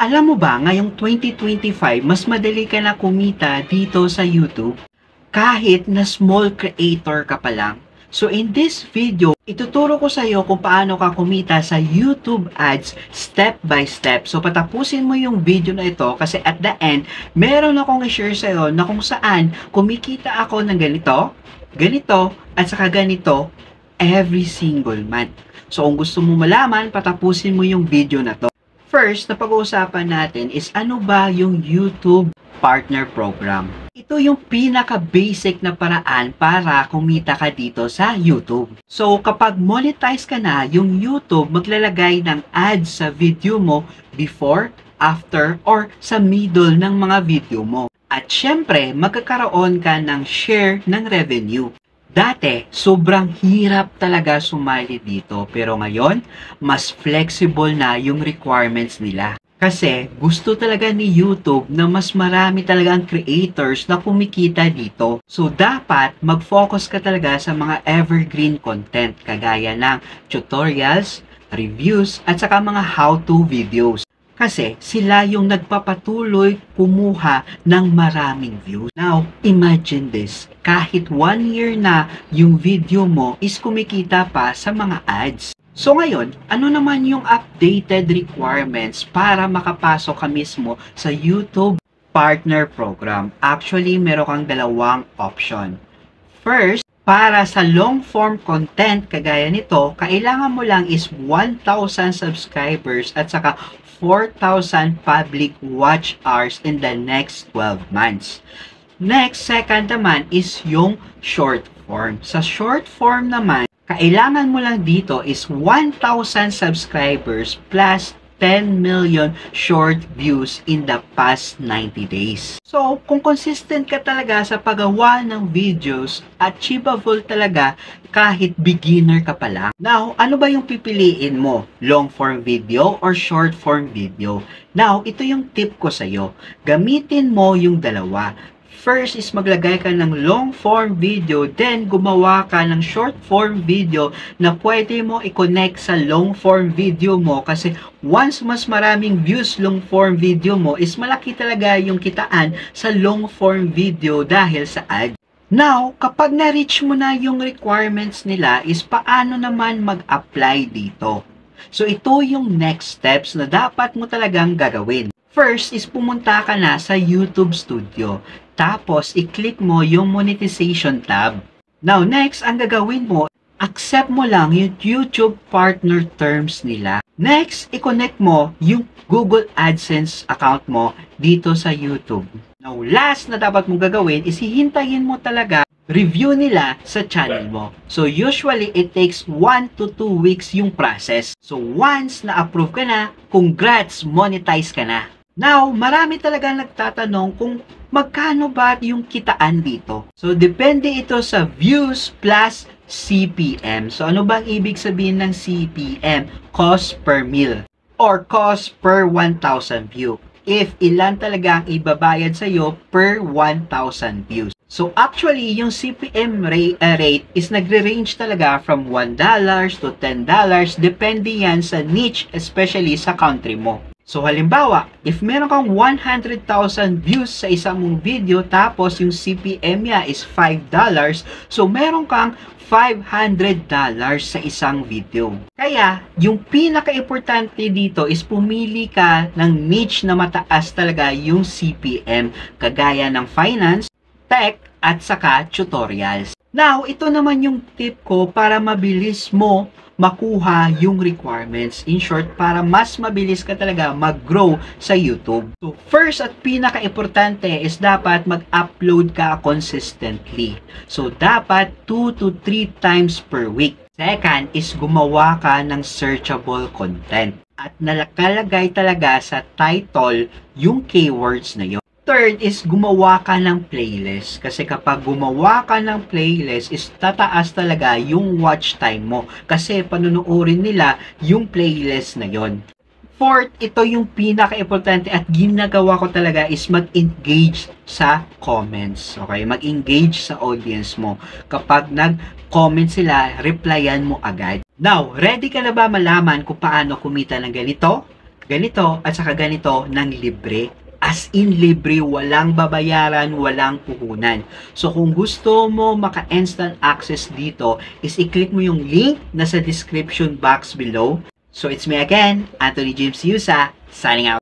Alam mo ba, ngayong 2025, mas madali ka na kumita dito sa YouTube kahit na small creator ka pa lang. So in this video, ituturo ko sa iyo kung paano ka kumita sa YouTube ads step by step. So patapusin mo yung video na ito kasi at the end, meron akong i-share sa iyo na kung saan kumikita ako ng ganito, ganito, at saka ganito every single month. So kung gusto mo malaman, patapusin mo yung video na to. First, na pag-uusapan natin is ano ba yung YouTube Partner Program. Ito yung pinaka-basic na paraan para kumita ka dito sa YouTube. So, kapag monetize ka na, yung YouTube maglalagay ng ads sa video mo before, after, or sa middle ng mga video mo. At syempre, magkakaroon ka ng share ng revenue. Dati, sobrang hirap talaga sumali dito. Pero ngayon, mas flexible na yung requirements nila. Kasi gusto talaga ni YouTube na mas marami talagang creators na kumikita dito. So, dapat mag-focus ka talaga sa mga evergreen content kagaya ng tutorials, reviews, at saka mga how-to videos. Kasi sila yung nagpapatuloy kumuha ng maraming views. Now, imagine this. Kahit 1 year na yung video mo is kumikita pa sa mga ads. So ngayon, ano naman yung updated requirements para makapasok ka mismo sa YouTube Partner Program? Actually, meron kang dalawang option. First, para sa long form content kagaya nito, kailangan mo lang is 1,000 subscribers at saka 4,000 public watch hours in the next 12 months. Next, second naman is yung short form. Sa short form naman, kailangan mo lang dito is 1,000 subscribers plus 10 million short views in the past 90 days. So, kung consistent ka talaga sa paggawa ng videos, achievable talaga kahit beginner ka pa lang. Now, ano ba yung pipiliin mo? Long form video or short form video? Now, ito yung tip ko sa'yo. Gamitin mo yung dalawa. First is maglagay ka ng long form video, then gumawa ka ng short form video na pwede mo i-connect sa long form video mo kasi once mas maraming views long form video mo is malaki talaga yung kitaan sa long form video dahil sa ad. Now, kapag na-reach mo na yung requirements nila is paano naman mag-apply dito? So ito yung next steps na dapat mo talagang gagawin. First is pumunta ka na sa YouTube Studio. Tapos, i-click mo yung monetization tab. Now, next, ang gagawin mo, accept mo lang yung YouTube partner terms nila. Next, i-connect mo yung Google AdSense account mo dito sa YouTube. Now, last na dapat mong gagawin is hihintayin mo talaga review nila sa channel mo. So, usually, it takes 1 to 2 weeks yung process. So, once na-approve ka na, congrats, monetize ka na. Now, marami talaga nagtatanong kung magkano ba yung kitaan dito. So, depende ito sa views plus CPM. So, ano bang ibig sabihin ng CPM? Cost per mil or cost per 1,000 view. If ilan talaga ang ibabayad sa'yo per 1,000 views. So, actually, yung CPM rate is nagre-range talaga from $1 to $10. Depende yan sa niche, especially sa country mo. So, halimbawa, if meron kang 100,000 views sa isang mong video, tapos yung CPM niya is $5, so meron kang $500 sa isang video. Kaya, yung pinaka-importante dito is pumili ka ng niche na mataas talaga yung CPM, kagaya ng finance, tech, at saka tutorials. Now, ito naman yung tip ko para mabilis mo makuha yung requirements. In short, para mas mabilis ka talaga mag-grow sa YouTube. So, first at pinaka-importante is dapat mag-upload ka consistently. So, dapat 2 to 3 times per week. Second is gumawa ka ng searchable content. At nakalagay talaga sa title yung keywords na yun. Third is gumawa ka ng playlist. Kasi kapag gumawa ka ng playlist is tataas talaga yung watch time mo. Kasi panunuorin nila yung playlist na yon. Fourth, ito yung pinaka-importante at ginagawa ko talaga is mag-engage sa comments. Okay? Mag-engage sa audience mo. Kapag nag-comment sila, replyan mo agad. Now, ready ka na ba malaman kung paano kumita ng ganito? ganito at saka ganito ng libre. As in libre, walang babayaran, walang puhunan. So kung gusto mo maka-instant access dito, is i-click mo yung link na sa description box below. So it's me again, Anthony James Yusa, signing out.